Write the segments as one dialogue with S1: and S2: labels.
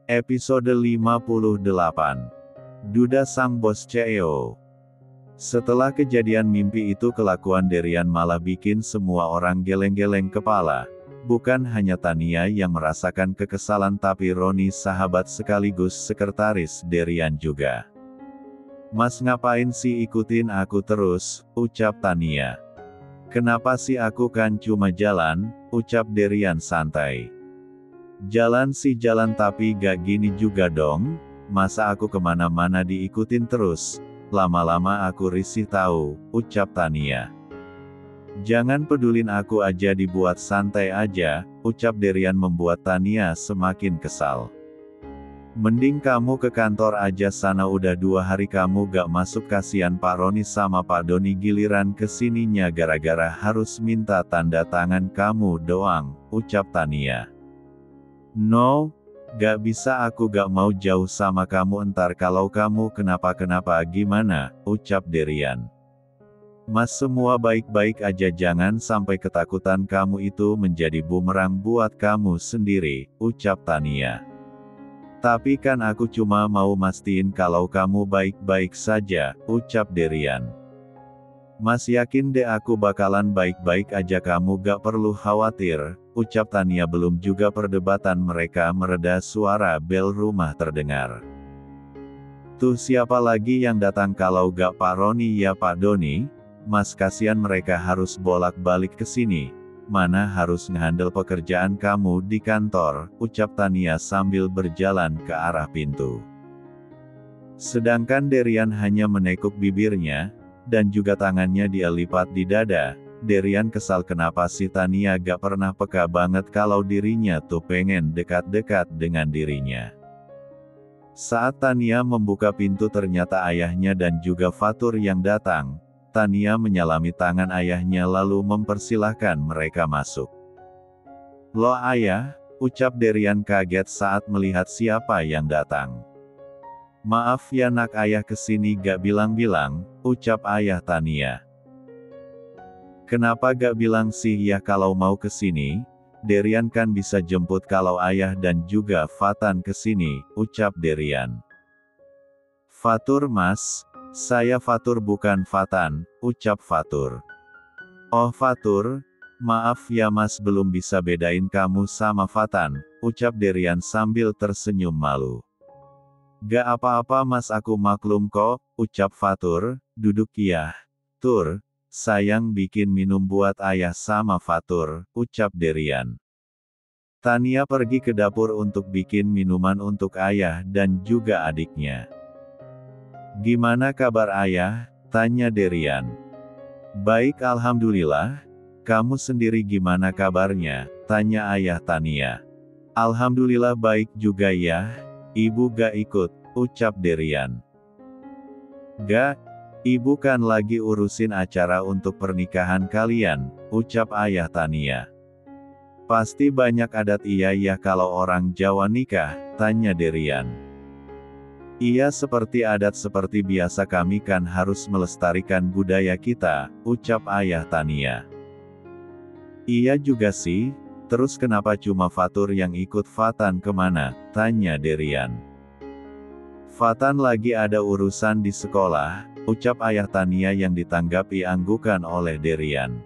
S1: Episode 58. Duda sang bos CEO. Setelah kejadian mimpi itu, kelakuan Derian malah bikin semua orang geleng-geleng kepala. Bukan hanya Tania yang merasakan kekesalan, tapi Roni, sahabat sekaligus sekretaris Derian juga. "Mas, ngapain sih ikutin aku terus?" ucap Tania. "Kenapa sih, aku kan cuma jalan," ucap Derian santai. "Jalan sih jalan, tapi gak gini juga dong. Masa aku kemana-mana diikutin terus? Lama-lama aku risih tahu," ucap Tania. "Jangan pedulin aku aja, dibuat santai aja," ucap Derian, membuat Tania semakin kesal. "Mending kamu ke kantor aja sana, udah 2 hari kamu gak masuk, kasihan Pak Roni sama Pak Doni, giliran kesininya gara-gara harus minta tanda tangan kamu doang," ucap Tania. "No, gak bisa, aku gak mau jauh sama kamu, entar kalau kamu kenapa-kenapa gimana," ucap Derian. "Mas, semua baik-baik aja, jangan sampai ketakutan kamu itu menjadi bumerang buat kamu sendiri," ucap Tania. "Tapi kan aku cuma mau mastiin kalau kamu baik-baik saja," ucap Derian. "Mas, yakin deh aku bakalan baik-baik aja, kamu gak perlu khawatir," ucap Tania. Belum juga perdebatan mereka mereda, suara bel rumah terdengar. "Tuh, siapa lagi yang datang kalau gak Pak Roni ya Pak Doni? Mas, kasihan mereka harus bolak-balik ke sini. Mana harus ngehandle pekerjaan kamu di kantor," ucap Tania sambil berjalan ke arah pintu. Sedangkan Derian hanya menekuk bibirnya, dan juga tangannya dia lipat di dada. Derian kesal, kenapa sih Tania gak pernah peka banget kalau dirinya tuh pengen dekat-dekat dengan dirinya. Saat Tania membuka pintu, ternyata ayahnya dan juga Fatur yang datang. Tania menyalami tangan ayahnya lalu mempersilahkan mereka masuk. "Loh ayah," ucap Derian kaget saat melihat siapa yang datang. "Maaf ya nak, ayah kesini gak bilang-bilang," ucap ayah Tania. "Kenapa gak bilang sih ya kalau mau kesini? Derian kan bisa jemput kalau ayah dan juga Fatan kesini," ucap Derian. "Fatur mas, saya Fatur bukan Fatan," ucap Fatur. "Oh Fatur, maaf ya mas, belum bisa bedain kamu sama Fatan," ucap Derian sambil tersenyum malu. "Gak apa-apa mas, aku maklum kok," ucap Fatur. "Duduk ya. Tur, sayang bikin minum buat ayah sama Fatur," ucap Derian. Tania pergi ke dapur untuk bikin minuman untuk ayah dan juga adiknya. "Gimana kabar ayah?" tanya Derian. "Baik alhamdulillah. Kamu sendiri gimana kabarnya?" tanya ayah Tania. "Alhamdulillah baik juga ya. Ibu gak ikut?" ucap Derian. "Gak, ibu kan lagi urusin acara untuk pernikahan kalian," ucap ayah Tania. "Pasti banyak adat iya ya kalau orang Jawa nikah?" tanya Derian. "Iya, seperti adat seperti biasa, kami kan harus melestarikan budaya kita," ucap ayah Tania. "Iya juga sih, terus kenapa cuma Fatur yang ikut? Fatan kemana?" tanya Derian. "Fatan lagi ada urusan di sekolah," ucap ayah Tania yang ditanggapi anggukan oleh Derian.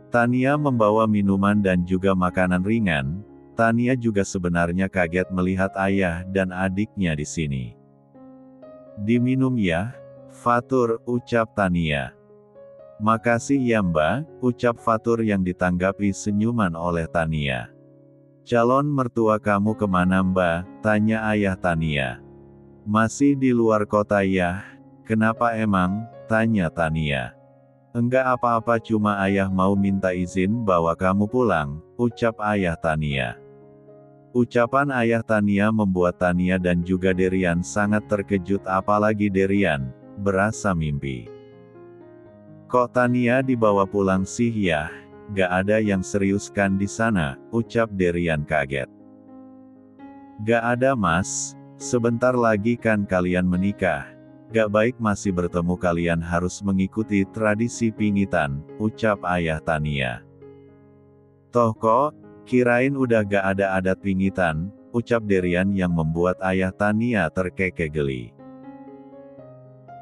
S1: Tania membawa minuman dan juga makanan ringan. Tania juga sebenarnya kaget melihat ayah dan adiknya di sini. "Diminum ya, Fatur," ucap Tania. "Makasih ya mbak," ucap Fatur yang ditanggapi senyuman oleh Tania. "Calon mertua kamu kemana mbak?" tanya ayah Tania. "Masih di luar kota ya? Kenapa emang?" tanya Tania. "Enggak apa-apa, cuma ayah mau minta izin bawa kamu pulang," ucap ayah Tania. Ucapan ayah Tania membuat Tania dan juga Derian sangat terkejut, apalagi Derian berasa mimpi. "Kok Tania dibawa pulang sih ya? Gak ada yang serius kan di sana?" ucap Derian kaget. "Gak ada mas, sebentar lagi kan kalian menikah. Gak baik masih bertemu kalian harus mengikuti tradisi pingitan, ucap ayah Tania. Toh kok, kirain udah gak ada adat pingitan, ucap Derian yang membuat ayah Tania terkekeh geli.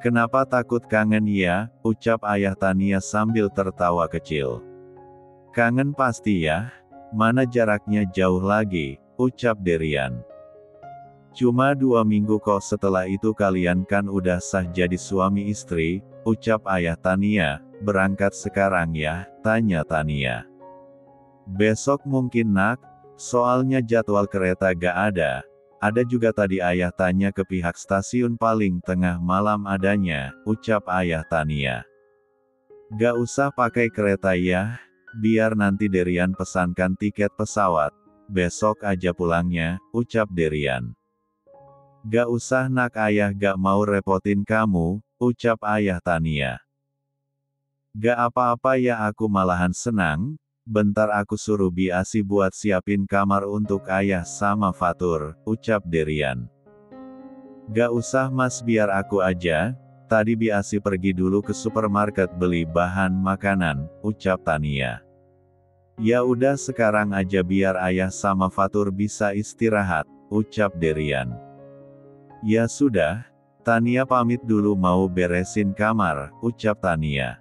S1: Kenapa takut kangen ya, ucap ayah Tania sambil tertawa kecil. Kangen pasti ya, mana jaraknya jauh lagi, ucap Derian. Cuma 2 minggu kok setelah itu kalian kan udah sah jadi suami istri, ucap ayah Tania. Berangkat sekarang ya, tanya Tania. Besok mungkin nak, soalnya jadwal kereta gak ada. Ada juga tadi ayah tanya ke pihak stasiun paling tengah malam adanya, ucap ayah Tania. Gak usah pakai kereta ya, biar nanti Derian pesankan tiket pesawat. Besok aja pulangnya, ucap Derian. Gak usah nak, ayah gak mau repotin kamu, ucap ayah Tania. Gak apa-apa ya, aku malahan senang, bentar aku suruh Biasi buat siapin kamar untuk ayah sama Fatur, ucap Derian. Gak usah mas, biar aku aja, tadi Biasi pergi dulu ke supermarket beli bahan makanan, ucap Tania. Ya udah sekarang aja biar ayah sama Fatur bisa istirahat, ucap Derian. Ya sudah, Tania pamit dulu mau beresin kamar, ucap Tania.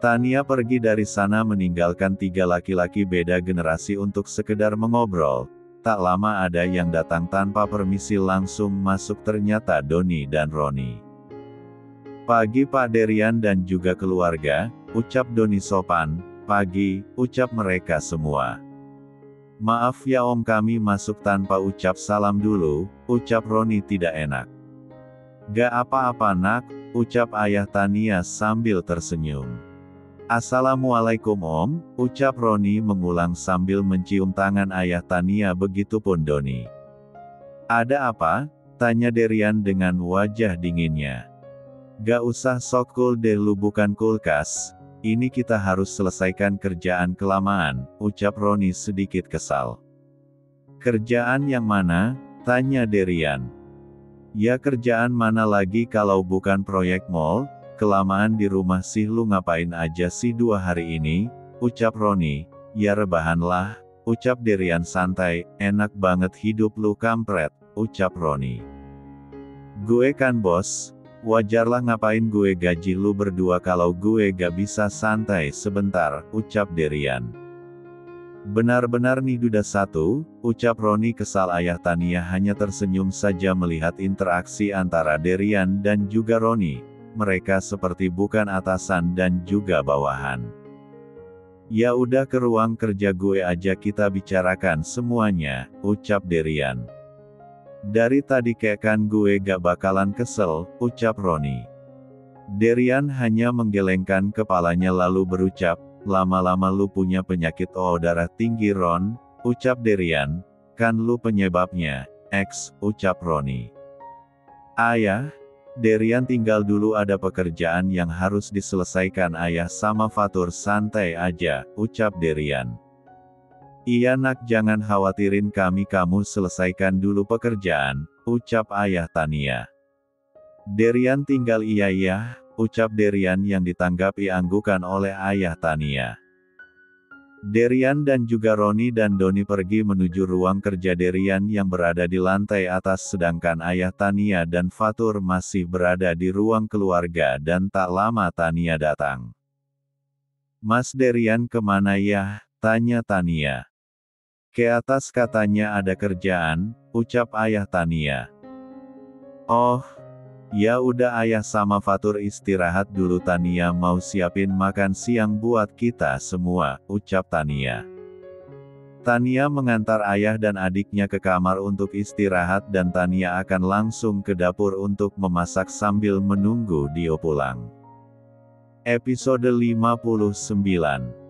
S1: Tania pergi dari sana meninggalkan 3 laki-laki beda generasi untuk sekedar mengobrol. Tak lama ada yang datang tanpa permisi langsung masuk, ternyata Doni dan Roni. Pagi Pak Derian dan juga keluarga, ucap Doni sopan. Pagi, ucap mereka semua. Maaf ya om, kami masuk tanpa ucap salam dulu, ucap Roni tidak enak. Gak apa-apa nak, ucap ayah Tania sambil tersenyum. Assalamualaikum om, ucap Roni mengulang sambil mencium tangan ayah Tania, begitupun Doni. Ada apa? Tanya Derian dengan wajah dinginnya. Gak usah sok cool deh lu, bukan kulkas. Ini kita harus selesaikan kerjaan kelamaan, ucap Roni sedikit kesal. Kerjaan yang mana? Tanya Derian. Ya kerjaan mana lagi kalau bukan proyek mall, kelamaan di rumah sih, lu ngapain aja sih 2 hari ini, ucap Roni. Ya rebahanlah, ucap Derian santai. Enak banget hidup lu kampret, ucap Roni. Gue kan bos. Wajarlah, ngapain gue gaji lu berdua kalau gue gak bisa santai sebentar, ucap Derian. Benar-benar nih duda satu, ucap Roni kesal. Ayah Tania hanya tersenyum saja melihat interaksi antara Derian dan juga Roni. Mereka seperti bukan atasan dan juga bawahan. Ya udah ke ruang kerja gue aja kita bicarakan semuanya, ucap Derian. Dari tadi kayak kan gue gak bakalan kesel, ucap Roni. Derian hanya menggelengkan kepalanya lalu berucap, lama-lama lu punya penyakit darah tinggi Ron, ucap Derian. Kan lu penyebabnya, ucap Roni. Ayah, Derian tinggal dulu, ada pekerjaan yang harus diselesaikan ayah sama Fatur. Santai aja, ucap Derian. Iya nak, jangan khawatirin kami, kamu selesaikan dulu pekerjaan, ucap ayah Tania. Derian tinggal iya, ucap Derian yang ditanggapi anggukan oleh ayah Tania. Derian dan juga Roni dan Doni pergi menuju ruang kerja Derian yang berada di lantai atas, sedangkan ayah Tania dan Fatur masih berada di ruang keluarga. Dan tak lama Tania datang. Mas Derian kemana ya? Tanya Tania. Ke atas katanya ada kerjaan, ucap ayah Tania. Oh, ya udah ayah sama Fatur istirahat dulu, Tania mau siapin makan siang buat kita semua, ucap Tania. Tania mengantar ayah dan adiknya ke kamar untuk istirahat dan Tania akan langsung ke dapur untuk memasak sambil menunggu Dio pulang. Episode 59.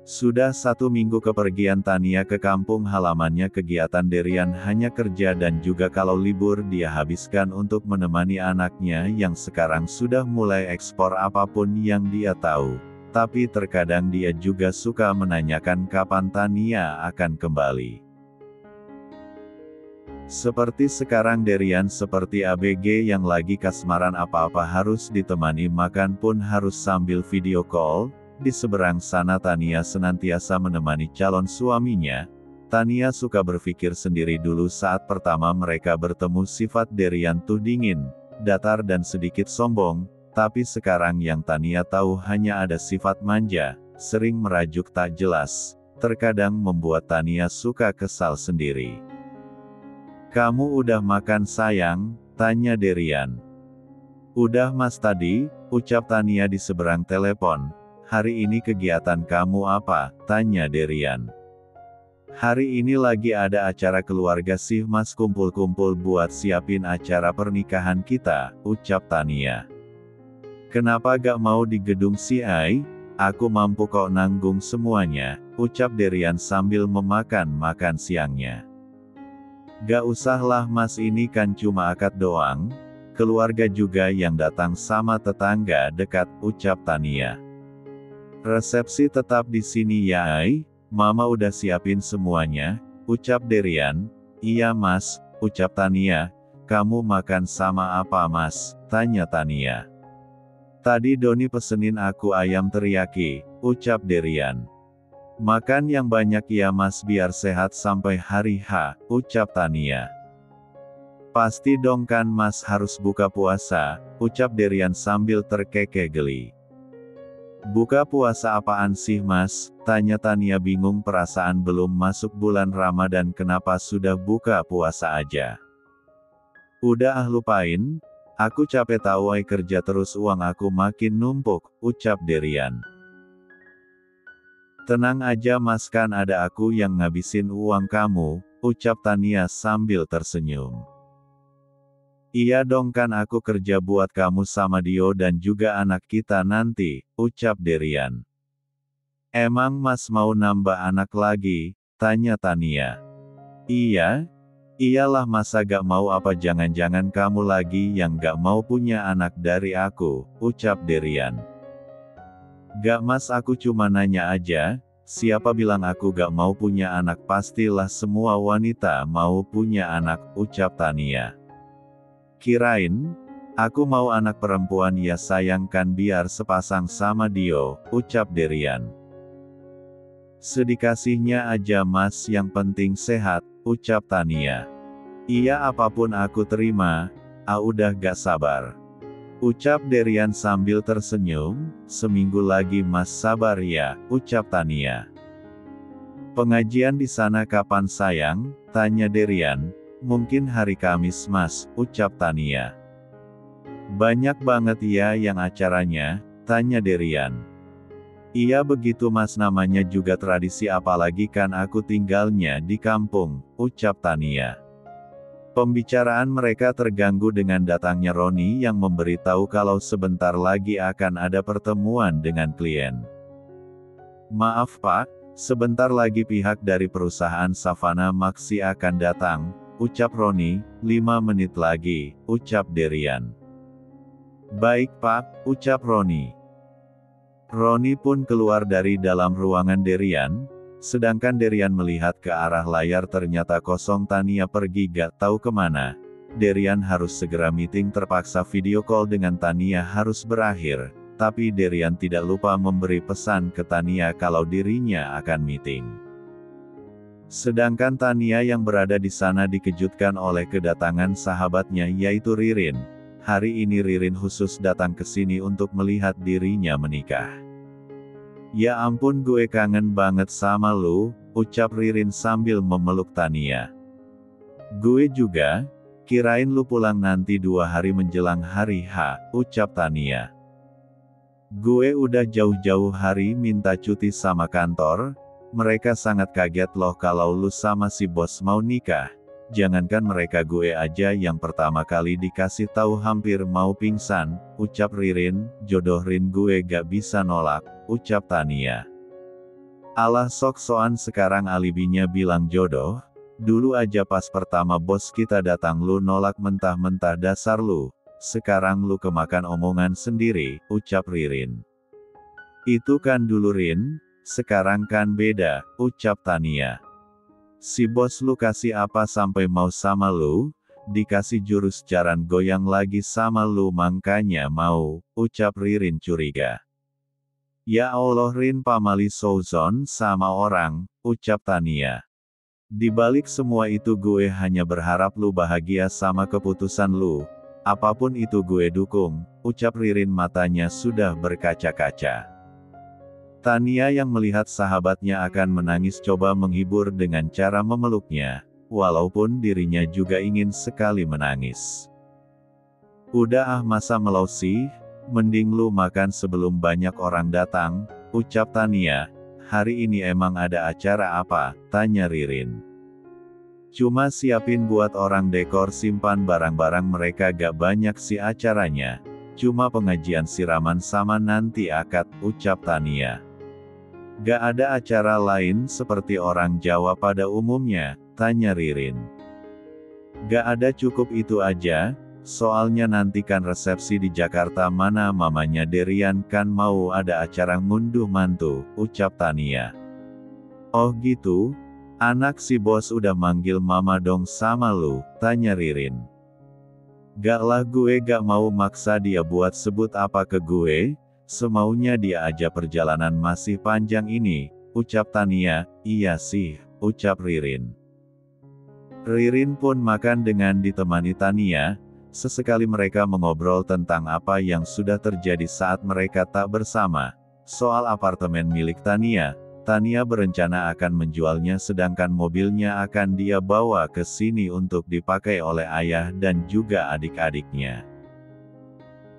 S1: Sudah 1 minggu kepergian Tania ke kampung halamannya. Kegiatan Derian hanya kerja dan juga kalau libur dia habiskan untuk menemani anaknya yang sekarang sudah mulai ekspor apapun yang dia tahu. Tapi terkadang dia juga suka menanyakan kapan Tania akan kembali. Seperti sekarang Derian seperti ABG yang lagi kasmaran apa-apa harus ditemani makan pun harus sambil video call. Di seberang sana Tania senantiasa menemani calon suaminya. Tania suka berpikir sendiri dulu saat pertama mereka bertemu sifat Derian tuh dingin, datar dan sedikit sombong, tapi sekarang yang Tania tahu hanya ada sifat manja, sering merajuk tak jelas, terkadang membuat Tania suka kesal sendiri. "Kamu udah makan sayang?" tanya Derian. "Udah mas tadi," ucap Tania di seberang telepon. "Hari ini kegiatan kamu apa?" tanya Derian. "Hari ini lagi ada acara keluarga sih mas, kumpul-kumpul buat siapin acara pernikahan kita," ucap Tania. "Kenapa gak mau di gedung CI? Aku mampu kok nanggung semuanya," ucap Derian sambil memakan makan siangnya. "Gak usah lah mas, ini kan cuma akad doang. Keluarga juga yang datang sama tetangga dekat," ucap Tania. "Resepsi tetap di sini ya ay? Mama udah siapin semuanya," ucap Derian. "Iya mas," ucap Tania. "Kamu makan sama apa mas?" tanya Tania. "Tadi Doni pesenin aku ayam teriyaki," ucap Derian. "Makan yang banyak ya mas biar sehat sampai hari H," ucap Tania. "Pasti dong kan mas, harus buka puasa," ucap Derian sambil terkekeh geli. "Buka puasa apaan sih mas?" tanya Tania bingung, perasaan belum masuk bulan Ramadan kenapa sudah buka puasa aja. "Udah lupain, aku capek tahu ay kerja terus uang aku makin numpuk," ucap Derian. "Tenang aja mas, kan ada aku yang ngabisin uang kamu," ucap Tania sambil tersenyum. "Iya dong, kan aku kerja buat kamu sama Dio dan juga anak kita nanti," ucap Derian. "Emang mas mau nambah anak lagi?" tanya Tania. "Iya? Iyalah, masa gak mau, apa jangan-jangan kamu lagi yang gak mau punya anak dari aku," ucap Derian. "Gak mas, aku cuma nanya aja, siapa bilang aku gak mau punya anak, pastilah semua wanita mau punya anak," ucap Tania. "Kirain aku mau anak perempuan ya sayang, kan biar sepasang sama Dio," ucap Derian. "Sedikasihnya aja mas, yang penting sehat," ucap Tania. "Iya apapun aku terima, udah gak sabar," ucap Derian sambil tersenyum. "Seminggu lagi mas, sabar ya," ucap Tania. "Pengajian di sana kapan sayang?" tanya Derian. "Mungkin hari Kamis mas," ucap Tania. "Banyak banget ya yang acaranya?" tanya Derian. "Iya begitu mas, namanya juga tradisi, apalagi kan aku tinggalnya di kampung," ucap Tania. Pembicaraan mereka terganggu dengan datangnya Roni yang memberitahu kalau sebentar lagi akan ada pertemuan dengan klien. "Maaf pak, sebentar lagi pihak dari perusahaan Savana Maxi akan datang," ucap Roni. "5 menit lagi," ucap Derian. "Baik pak," ucap Roni. Roni pun keluar dari dalam ruangan Derian. Sedangkan Derian melihat ke arah layar ternyata kosong, Tania pergi gak tahu kemana. Derian harus segera meeting, terpaksa video call dengan Tania harus berakhir. Tapi Derian tidak lupa memberi pesan ke Tania kalau dirinya akan meeting. Sedangkan Tania yang berada di sana dikejutkan oleh kedatangan sahabatnya yaitu Ririn. Hari ini Ririn khusus datang ke sini untuk melihat dirinya menikah. "Ya ampun, gue kangen banget sama lu," ucap Ririn sambil memeluk Tania. "Gue juga, kirain lu pulang nanti 2 hari menjelang hari H," ucap Tania. "Gue udah jauh-jauh hari minta cuti sama kantor. Mereka sangat kaget loh kalau lu sama si bos mau nikah. Jangankan mereka, gue aja yang pertama kali dikasih tahu hampir mau pingsan," ucap Ririn. "Jodoh Rin, gue gak bisa nolak," ucap Tania. "Alah sok-sokan, sekarang alibinya bilang jodoh. Dulu aja pas pertama bos kita datang lu nolak mentah-mentah, dasar lu. Sekarang lu kemakan omongan sendiri," ucap Ririn. "Itu kan dulu Rin, sekarang kan beda," ucap Tania. Si bos lu kasih apa sampai mau sama lu? Dikasih jurus jaran goyang lagi sama lu makanya mau, ucap Ririn curiga. Ya Allah Rin pamali souzon sama orang, ucap Tania. Di balik semua itu gue hanya berharap lu bahagia sama keputusan lu. Apapun itu gue dukung, ucap Ririn matanya sudah berkaca-kaca. Tania yang melihat sahabatnya akan menangis coba menghibur dengan cara memeluknya, walaupun dirinya juga ingin sekali menangis. Udah masa melau sih, mending lu makan sebelum banyak orang datang, ucap Tania. Hari ini emang ada acara apa? Tanya Ririn. Cuma siapin buat orang dekor simpan barang-barang mereka gak banyak sih acaranya. Cuma pengajian siraman sama nanti akad, ucap Tania. Gak ada acara lain seperti orang Jawa pada umumnya, tanya Ririn. Gak ada cukup itu aja, soalnya nanti kan resepsi di Jakarta mana mamanya Derian kan mau ada acara ngunduh mantu, ucap Tania. Oh gitu? Anak si bos udah manggil mama dong sama lu, tanya Ririn. Gak lah gue gak mau maksa dia buat sebut apa ke gue, semaunya dia aja perjalanan masih panjang ini, ucap Tania. Iya sih, ucap Ririn. Ririn pun makan dengan ditemani Tania, sesekali mereka mengobrol tentang apa yang sudah terjadi saat mereka tak bersama. Soal apartemen milik Tania, Tania berencana akan menjualnya sedangkan mobilnya akan dia bawa ke sini untuk dipakai oleh ayah dan juga adik-adiknya.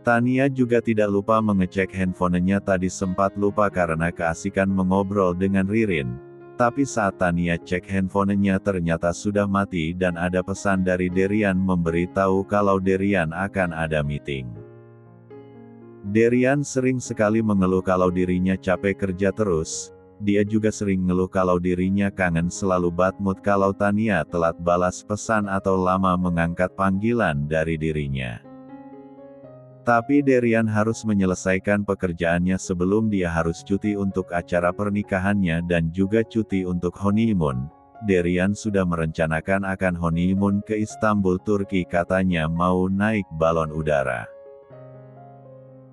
S1: Tania juga tidak lupa mengecek handphonenya tadi sempat lupa karena keasikan mengobrol dengan Ririn. Tapi saat Tania cek handphonenya ternyata sudah mati dan ada pesan dari Derian memberitahu kalau Derian akan ada meeting. Derian sering sekali mengeluh kalau dirinya capek kerja terus. Dia juga sering ngeluh kalau dirinya kangen selalu bad mood kalau Tania telat balas pesan atau lama mengangkat panggilan dari dirinya. Tapi Derian harus menyelesaikan pekerjaannya sebelum dia harus cuti untuk acara pernikahannya dan juga cuti untuk honeymoon. Derian sudah merencanakan akan honeymoon ke Istanbul Turki katanya mau naik balon udara.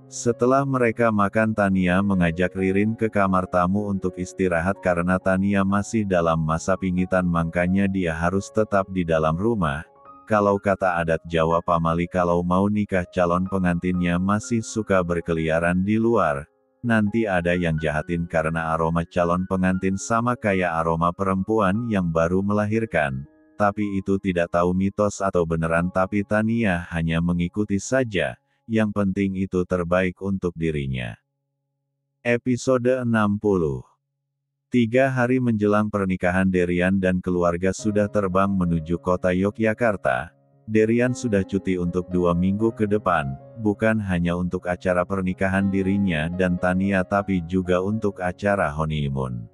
S1: Setelah mereka makan Tania mengajak Ririn ke kamar tamu untuk istirahat karena Tania masih dalam masa pingitan makanya dia harus tetap di dalam rumah. Kalau kata adat Jawa pamali kalau mau nikah calon pengantinnya masih suka berkeliaran di luar, nanti ada yang jahatin karena aroma calon pengantin sama kayak aroma perempuan yang baru melahirkan. Tapi itu tidak tahu mitos atau beneran tapi Tania hanya mengikuti saja, yang penting itu terbaik untuk dirinya. Episode 60. 3 hari menjelang pernikahan Derian dan keluarga sudah terbang menuju kota Yogyakarta. Derian sudah cuti untuk 2 minggu ke depan, bukan hanya untuk acara pernikahan dirinya dan Tania tapi juga untuk acara honeymoon.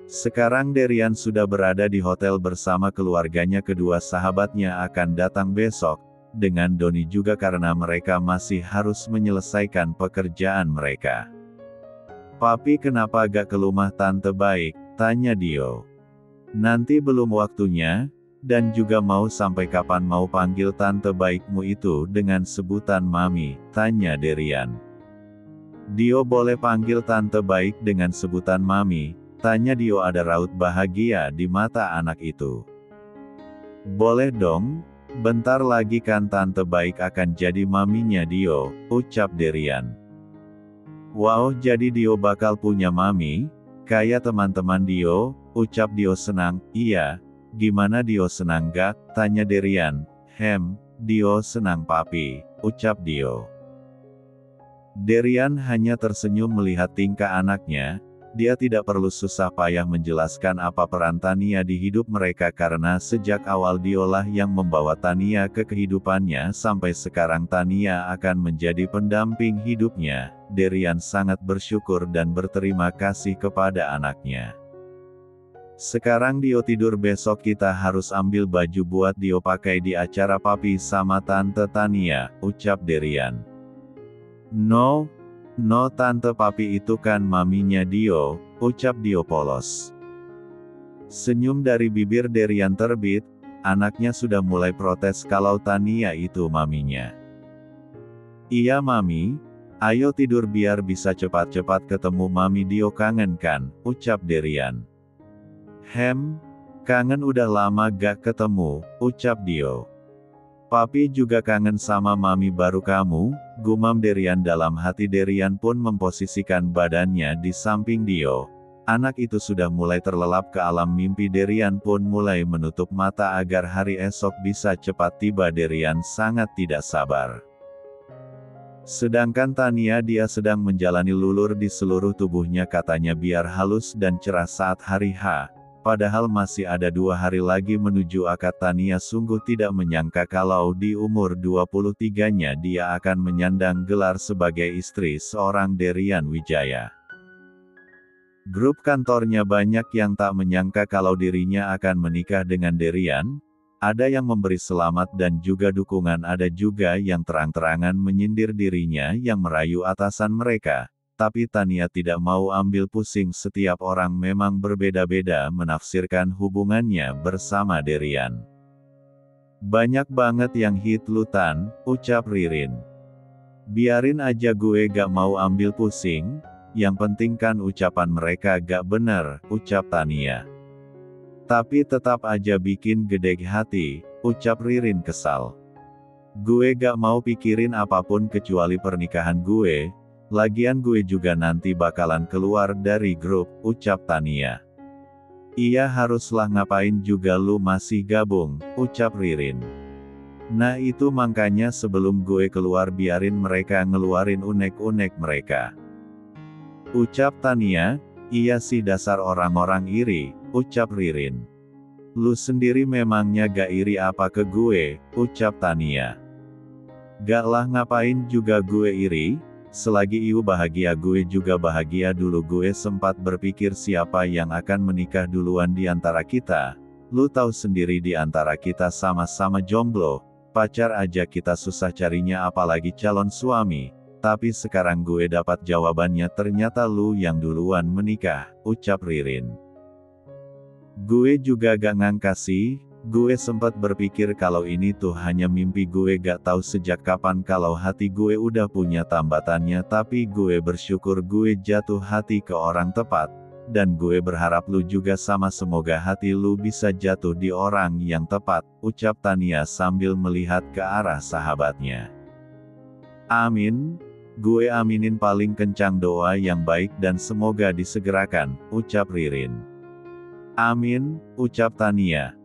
S1: Sekarang Derian sudah berada di hotel bersama keluarganya kedua sahabatnya akan datang besok, dengan Doni juga karena mereka masih harus menyelesaikan pekerjaan mereka. Papi kenapa gak ke rumah tante baik, tanya Dio. Nanti belum waktunya, dan juga mau sampai kapan mau panggil tante baikmu itu dengan sebutan mami, tanya Derian. Dio boleh panggil tante baik dengan sebutan mami, tanya Dio ada raut bahagia di mata anak itu. Boleh dong, bentar lagi kan tante baik akan jadi maminya Dio, ucap Derian. Wow, jadi Dio bakal punya mami? Kayak teman-teman Dio, ucap Dio senang. Iya, gimana Dio senang gak? Tanya Derian. Dio senang papi, ucap Dio. Derian hanya tersenyum melihat tingkah anaknya. Dia tidak perlu susah payah menjelaskan apa peran Tania di hidup mereka karena sejak awal Diolah yang membawa Tania ke kehidupannya sampai sekarang Tania akan menjadi pendamping hidupnya. Derian sangat bersyukur dan berterima kasih kepada anaknya. Sekarang Dio tidur besok kita harus ambil baju buat Dio pakai di acara papi sama tante Tania, ucap Derian. No tante papi itu kan maminya Dio, ucap Dio polos. Senyum dari bibir Derian terbit, anaknya sudah mulai protes kalau Tania itu maminya. Iya mami, ayo tidur biar bisa cepat-cepat ketemu mami. Dio kangen kan, ucap Derian. Kangen udah lama gak ketemu, ucap Dio. Papi juga kangen sama mami baru kamu, gumam Derian dalam hati. Derian pun memposisikan badannya di samping Dio. Anak itu sudah mulai terlelap ke alam mimpi. Derian pun mulai menutup mata agar hari esok bisa cepat tiba. Derian sangat tidak sabar. Sedangkan Tania, dia sedang menjalani lulur di seluruh tubuhnya, katanya biar halus dan cerah saat hari H. Padahal masih ada 2 hari lagi menuju akad. Tania sungguh tidak menyangka kalau di umur 23-nya dia akan menyandang gelar sebagai istri seorang Derian Wijaya. Grup kantornya banyak yang tak menyangka kalau dirinya akan menikah dengan Derian. Ada yang memberi selamat dan juga dukungan, ada juga yang terang-terangan menyindir dirinya yang merayu atasan mereka. Tapi Tania tidak mau ambil pusing. Setiap orang memang berbeda-beda menafsirkan hubungannya bersama Derian. Banyak banget yang hit lu Tan, ucap Ririn. Biarin aja, gue gak mau ambil pusing. Yang penting kan ucapan mereka gak bener, ucap Tania. Tapi tetap aja bikin gede hati, ucap Ririn kesal. Gue gak mau pikirin apapun kecuali pernikahan gue. Lagian gue juga nanti bakalan keluar dari grup, ucap Tania. Iya, haruslah, ngapain juga lu masih gabung, ucap Ririn. Nah itu makanya sebelum gue keluar biarin mereka ngeluarin unek-unek mereka, ucap Tania. Iya sih, dasar orang-orang iri, ucap Ririn. Lu sendiri memangnya gak iri apa ke gue, ucap Tania. Gak lah, ngapain juga gue iri, selagi ibu bahagia gue juga bahagia. Dulu gue sempat berpikir siapa yang akan menikah duluan di antara kita. Lu tahu sendiri di antara kita sama-sama jomblo, pacar aja kita susah carinya apalagi calon suami. Tapi sekarang gue dapat jawabannya, ternyata lu yang duluan menikah, ucap Ririn. Gue juga gak ngangka sih, gue sempat berpikir kalau ini tuh hanya mimpi. Gue gak tahu sejak kapan kalau hati gue udah punya tambatannya. Tapi gue bersyukur gue jatuh hati ke orang tepat. Dan gue berharap lu juga sama, semoga hati lu bisa jatuh di orang yang tepat, ucap Tania sambil melihat ke arah sahabatnya. Amin. Gue aminin paling kencang doa yang baik dan semoga disegerakan, ucap Ririn. Amin, ucap Tania.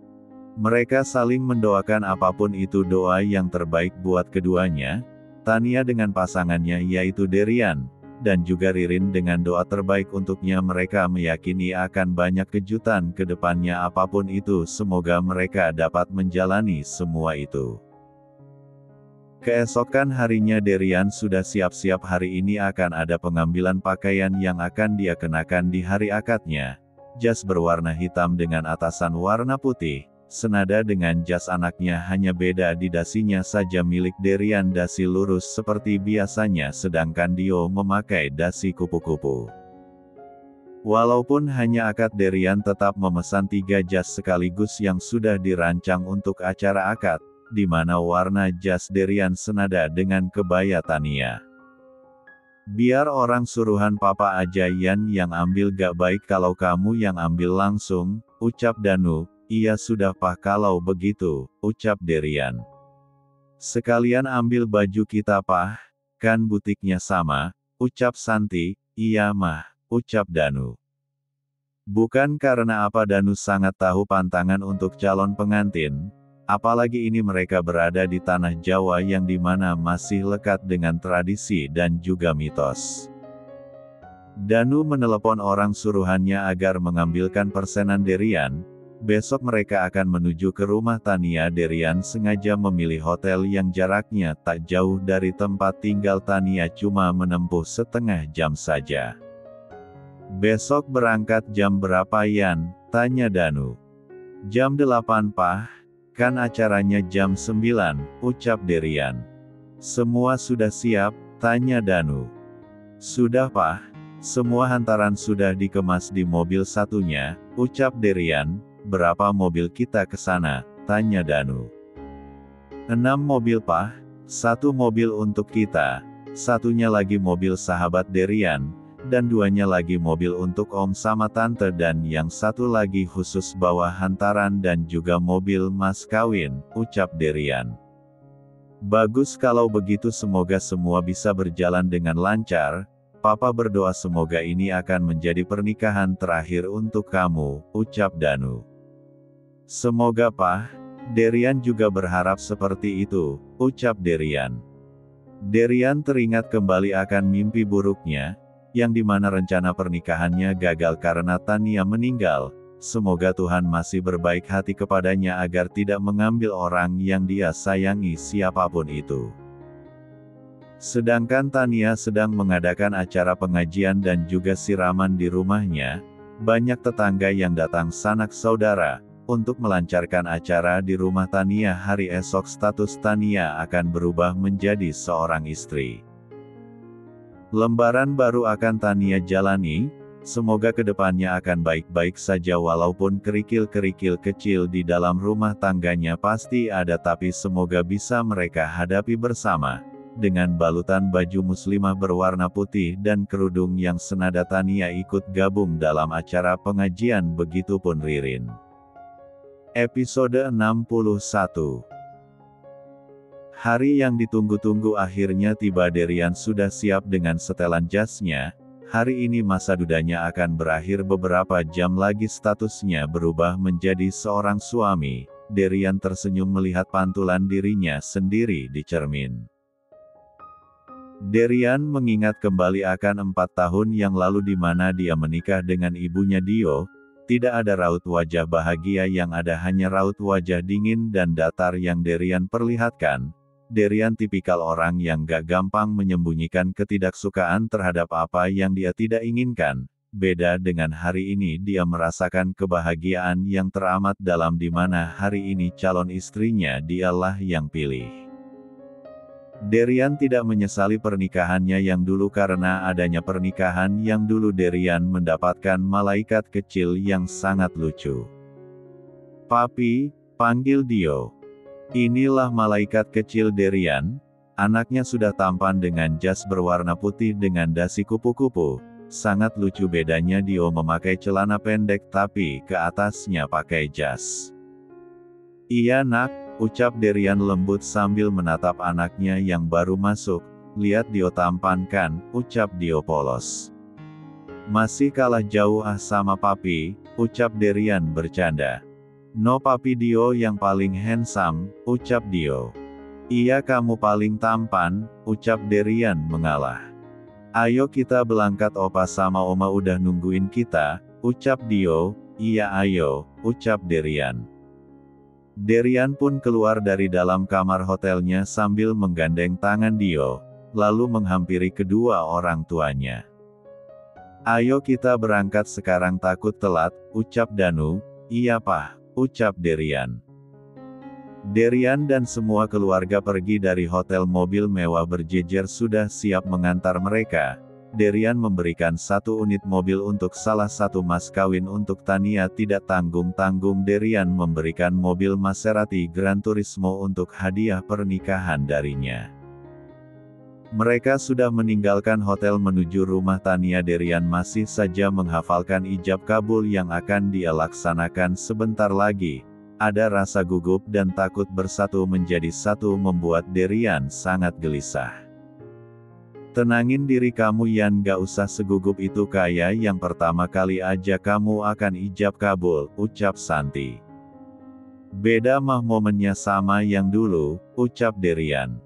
S1: Mereka saling mendoakan, apapun itu doa yang terbaik buat keduanya. Tania dengan pasangannya yaitu Derian, dan juga Ririn dengan doa terbaik untuknya. Mereka meyakini akan banyak kejutan ke depannya, apapun itu semoga mereka dapat menjalani semua itu. Keesokan harinya Derian sudah siap-siap. Hari ini akan ada pengambilan pakaian yang akan dia kenakan di hari akadnya. Jas berwarna hitam dengan atasan warna putih, senada dengan jas anaknya, hanya beda di dasinya saja. Milik Derian dasi lurus seperti biasanya, sedangkan Dio memakai dasi kupu-kupu. Walaupun hanya akad, Derian tetap memesan 3 jas sekaligus yang sudah dirancang untuk acara akad, di mana warna jas Derian senada dengan kebaya Tania. Biar orang suruhan papa aja Yan yang ambil, gak baik kalau kamu yang ambil langsung, ucap Danu. Iya sudah Pak, kalau begitu, ucap Derian. Sekalian ambil baju kita Pak, kan butiknya sama, ucap Santi. Iya mah, ucap Danu. Bukan karena apa, Danu sangat tahu pantangan untuk calon pengantin. Apalagi ini mereka berada di tanah Jawa yang dimana masih lekat dengan tradisi dan juga mitos. Danu menelepon orang suruhannya agar mengambilkan persenan Derian. Besok mereka akan menuju ke rumah Tania. Derian sengaja memilih hotel yang jaraknya tak jauh dari tempat tinggal Tania, cuma menempuh setengah jam saja. Besok berangkat jam berapa Yan? Tanya Danu. Jam 8 Pak. Kan acaranya jam 9, ucap Derian. Semua sudah siap? Tanya Danu. Sudah Pak. Semua hantaran sudah dikemas di mobil satunya, ucap Derian. Berapa mobil kita ke sana? Tanya Danu. 6 mobil Pak, 1 mobil untuk kita, satunya lagi mobil sahabat Derian, dan 2-nya lagi mobil untuk Om sama Tante dan yang satu lagi khusus bawa hantaran dan juga mobil mas kawin, ucap Derian. Bagus kalau begitu, semoga semua bisa berjalan dengan lancar. Papa berdoa semoga ini akan menjadi pernikahan terakhir untuk kamu, ucap Danu. Semoga Pak, Derian juga berharap seperti itu, ucap Derian. Derian teringat kembali akan mimpi buruknya, yang dimana rencana pernikahannya gagal karena Tania meninggal. Semoga Tuhan masih berbaik hati kepadanya agar tidak mengambil orang yang dia sayangi siapapun itu. Sedangkan Tania sedang mengadakan acara pengajian dan juga siraman di rumahnya, banyak tetangga yang datang sanak saudara, untuk melancarkan acara di rumah Tania hari esok. Status Tania akan berubah menjadi seorang istri. Lembaran baru akan Tania jalani, semoga kedepannya akan baik-baik saja walaupun kerikil-kerikil kecil di dalam rumah tangganya pasti ada tapi semoga bisa mereka hadapi bersama. Dengan balutan baju muslimah berwarna putih dan kerudung yang senada Tania ikut gabung dalam acara pengajian, begitupun Ririn. Episode 61. Hari yang ditunggu-tunggu akhirnya tiba. Derian sudah siap dengan setelan jasnya. Hari ini masa dudanya akan berakhir, beberapa jam lagi statusnya berubah menjadi seorang suami. Derian tersenyum melihat pantulan dirinya sendiri di cermin. Derian mengingat kembali akan 4 tahun yang lalu di mana dia menikah dengan ibunya Dio. Tidak ada raut wajah bahagia yang ada hanya raut wajah dingin dan datar yang Derian perlihatkan. Derian tipikal orang yang gak gampang menyembunyikan ketidaksukaan terhadap apa yang dia tidak inginkan. Beda dengan hari ini, dia merasakan kebahagiaan yang teramat dalam di mana hari ini calon istrinya dialah yang pilih. Derian tidak menyesali pernikahannya yang dulu karena adanya pernikahan yang dulu Derian mendapatkan malaikat kecil yang sangat lucu. Papi, panggil Dio. Inilah malaikat kecil Derian. Anaknya sudah tampan dengan jas berwarna putih dengan dasi kupu-kupu. Sangat lucu, bedanya Dio memakai celana pendek tapi ke atasnya pakai jas. Iya nak, ucap Derian lembut sambil menatap anaknya yang baru masuk. Lihat Dio tampan kan, ucap Dio polos. Masih kalah jauh sama papi, ucap Derian bercanda. No papi, Dio yang paling handsome, ucap Dio. Iya kamu paling tampan, ucap Derian mengalah. Ayo kita berangkat, opa sama oma udah nungguin kita, ucap Dio. Iya ayo, ucap Derian. Derian pun keluar dari dalam kamar hotelnya sambil menggandeng tangan Dio, lalu menghampiri kedua orang tuanya. Ayo kita berangkat sekarang, takut telat, ucap Danu. Iya Pak, ucap Derian. Derian dan semua keluarga pergi dari hotel. Mobil mewah berjejer sudah siap mengantar mereka. Derian memberikan 1 unit mobil untuk salah satu mas kawin untuk Tania. Tidak tanggung-tanggung Derian memberikan mobil Maserati Gran Turismo untuk hadiah pernikahan darinya. Mereka sudah meninggalkan hotel menuju rumah Tania. Derian masih saja menghafalkan ijab kabul yang akan dia laksanakan sebentar lagi. Ada rasa gugup dan takut bersatu menjadi satu membuat Derian sangat gelisah. Tenangin diri kamu Yan, gak usah segugup itu, kayak yang pertama kali aja kamu akan ijab kabul, ucap Santi. Beda mah momennya sama yang dulu, ucap Derian.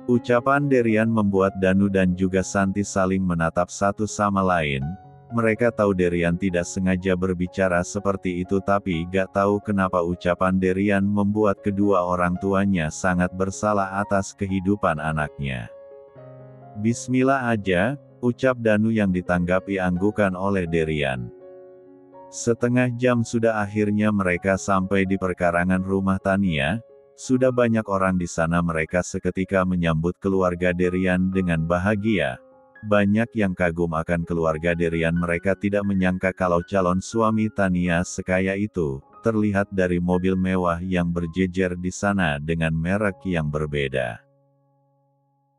S1: Ucapan Derian membuat Danu dan juga Santi saling menatap satu sama lain. Mereka tahu Derian tidak sengaja berbicara seperti itu, tapi gak tahu kenapa ucapan Derian membuat kedua orang tuanya sangat bersalah atas kehidupan anaknya. Bismillah aja, ucap Danu yang ditanggapi anggukan oleh Derian. Setengah jam sudah akhirnya mereka sampai di perkarangan rumah Tania. Sudah banyak orang di sana. Mereka seketika menyambut keluarga Derian dengan bahagia. Banyak yang kagum akan keluarga Derian. Mereka tidak menyangka kalau calon suami Tania sekaya itu, terlihat dari mobil mewah yang berjejer di sana dengan merek yang berbeda.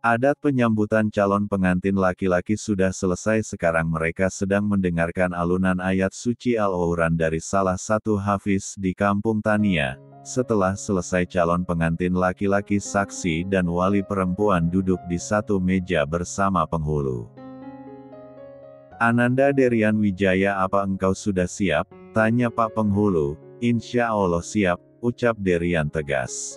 S1: Adat penyambutan calon pengantin laki-laki sudah selesai. Sekarang mereka sedang mendengarkan alunan ayat suci Al-Quran dari salah satu hafiz di kampung Tania. Setelah selesai, calon pengantin laki-laki, saksi dan wali perempuan duduk di satu meja bersama penghulu. "Ananda Derian Wijaya, apa engkau sudah siap?" tanya Pak Penghulu. "Insya Allah siap," ucap Derian tegas.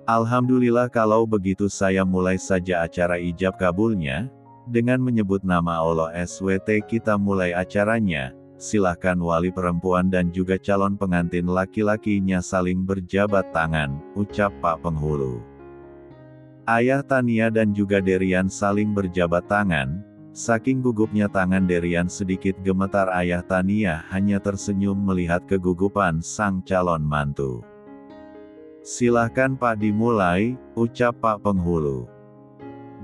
S1: "Alhamdulillah, kalau begitu saya mulai saja acara ijab kabulnya. Dengan menyebut nama Allah SWT kita mulai acaranya. Silahkan." Wali perempuan dan juga calon pengantin laki-lakinya saling berjabat tangan, ucap Pak Penghulu. Ayah Tania dan juga Derian saling berjabat tangan. Saking gugupnya tangan Derian sedikit gemetar. Ayah Tania hanya tersenyum melihat kegugupan sang calon mantu. "Silahkan Pak, dimulai," ucap Pak Penghulu.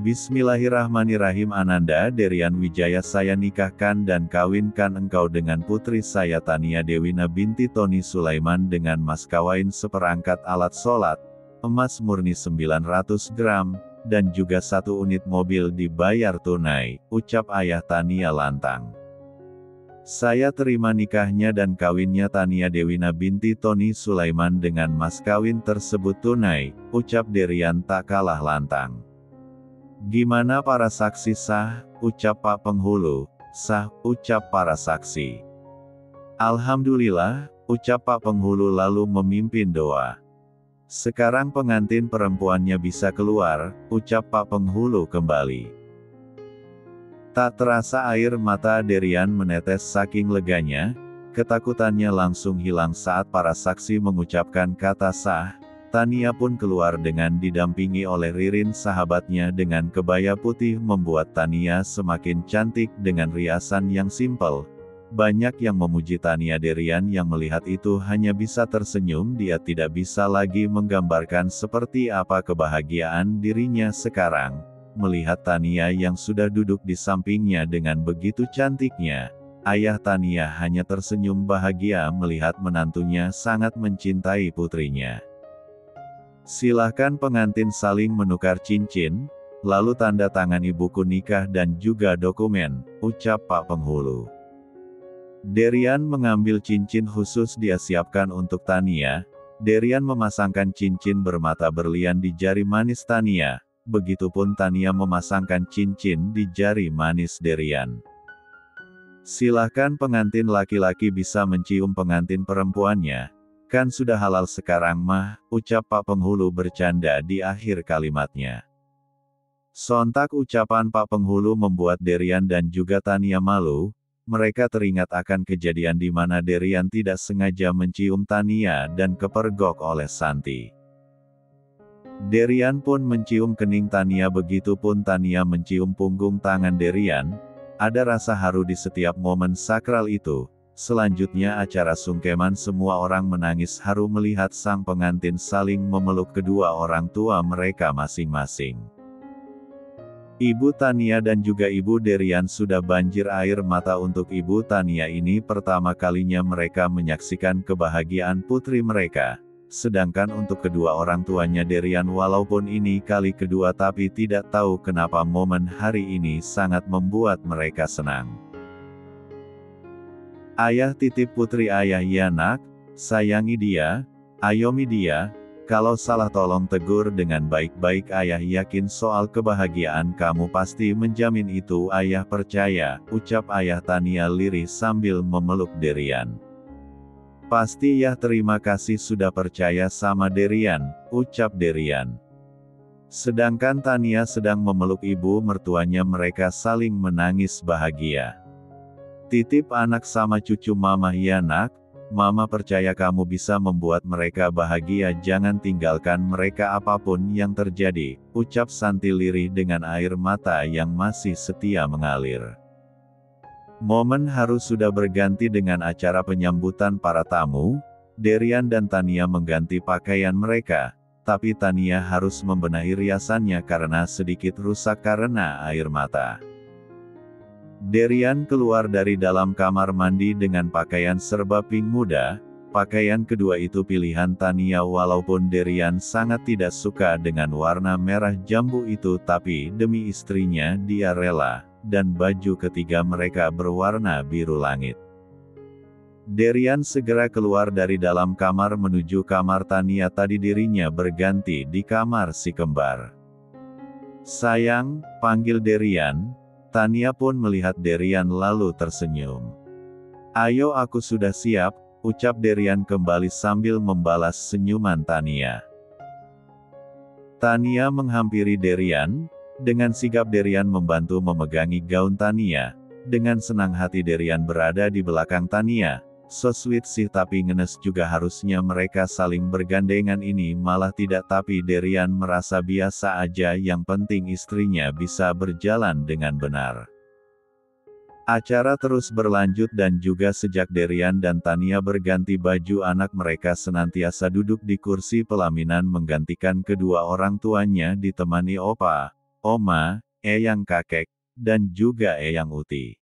S1: "Bismillahirrahmanirrahim. Ananda Derian Wijaya, saya nikahkan dan kawinkan engkau dengan putri saya Tania Dewina binti Tony Sulaiman dengan mas kawin seperangkat alat sholat, emas murni 900 gram, dan juga 1 unit mobil dibayar tunai," ucap ayah Tania lantang. "Saya terima nikahnya dan kawinnya Tania Dewina binti Tony Sulaiman dengan mas kawin tersebut tunai," ucap Derian tak kalah lantang. "Gimana para saksi, sah?" ucap Pak Penghulu. "Sah," ucap para saksi. "Alhamdulillah," ucap Pak Penghulu lalu memimpin doa. "Sekarang pengantin perempuannya bisa keluar," ucap Pak Penghulu kembali. Tak terasa air mata Derian menetes saking leganya. Ketakutannya langsung hilang saat para saksi mengucapkan kata sah. Tania pun keluar dengan didampingi oleh Ririn sahabatnya dengan kebaya putih membuat Tania semakin cantik dengan riasan yang simpel. Banyak yang memuji Tania. Derian yang melihat itu hanya bisa tersenyum. Dia tidak bisa lagi menggambarkan seperti apa kebahagiaan dirinya sekarang, melihat Tania yang sudah duduk di sampingnya dengan begitu cantiknya. Ayah Tania hanya tersenyum bahagia melihat menantunya sangat mencintai putrinya. "Silahkan pengantin saling menukar cincin, lalu tanda tangani buku nikah dan juga dokumen," ucap Pak Penghulu. Derian mengambil cincin khusus dia siapkan untuk Tania. Derian memasangkan cincin bermata berlian di jari manis Tania. Begitupun Tania memasangkan cincin di jari manis Derian. "Silahkan pengantin laki-laki bisa mencium pengantin perempuannya. Kan sudah halal sekarang mah," ucap Pak Penghulu bercanda di akhir kalimatnya. Sontak ucapan Pak Penghulu membuat Derian dan juga Tania malu. Mereka teringat akan kejadian di mana Derian tidak sengaja mencium Tania dan kepergok oleh Santi. Derian pun mencium kening Tania, begitupun Tania mencium punggung tangan Derian. Ada rasa haru di setiap momen sakral itu. Selanjutnya acara sungkeman, semua orang menangis haru melihat sang pengantin saling memeluk kedua orang tua mereka masing-masing. Ibu Tania dan juga Ibu Derian sudah banjir air mata. Untuk Ibu Tania ini pertama kalinya mereka menyaksikan kebahagiaan putri mereka. Sedangkan untuk kedua orang tuanya Derian walaupun ini kali kedua tapi tidak tahu kenapa momen hari ini sangat membuat mereka senang. "Ayah titip putri ayah ya nak, sayangi dia, ayomi dia, kalau salah tolong tegur dengan baik-baik. Ayah yakin soal kebahagiaan kamu pasti menjamin itu, ayah percaya," ucap ayah Tania lirih sambil memeluk Derian. "Pasti ya, terima kasih sudah percaya sama Derian," ucap Derian. Sedangkan Tania sedang memeluk ibu mertuanya, mereka saling menangis bahagia. "Titip anak sama cucu mama ya nak, mama percaya kamu bisa membuat mereka bahagia, jangan tinggalkan mereka apapun yang terjadi," ucap Santi lirih dengan air mata yang masih setia mengalir. Momen haru sudah berganti dengan acara penyambutan para tamu. Derian dan Tania mengganti pakaian mereka. tapi Tania harus membenahi riasannya karena sedikit rusak karena air mata. Derian keluar dari dalam kamar mandi dengan pakaian serba pink muda. Pakaian kedua itu pilihan Tania walaupun Derian sangat tidak suka dengan warna merah jambu itu, tapi demi istrinya dia rela, dan baju ketiga mereka berwarna biru langit. Derian segera keluar dari dalam kamar menuju kamar Tania. Tadi dirinya berganti di kamar si kembar. "Sayang," panggil Derian. Tania pun melihat Derian lalu tersenyum. "Ayo, aku sudah siap," ucap Derian kembali sambil membalas senyuman Tania. Tania menghampiri Derian. Dengan sigap Derian membantu memegangi gaun Tania. Dengan senang hati Derian berada di belakang Tania. "So sweet sih, tapi ngenes juga harusnya mereka saling bergandengan ini malah tidak." Tapi Derian merasa biasa aja, yang penting istrinya bisa berjalan dengan benar. Acara terus berlanjut dan juga sejak Derian dan Tania berganti baju, anak mereka senantiasa duduk di kursi pelaminan menggantikan kedua orang tuanya ditemani opa, oma, eyang kakek, dan juga eyang uti.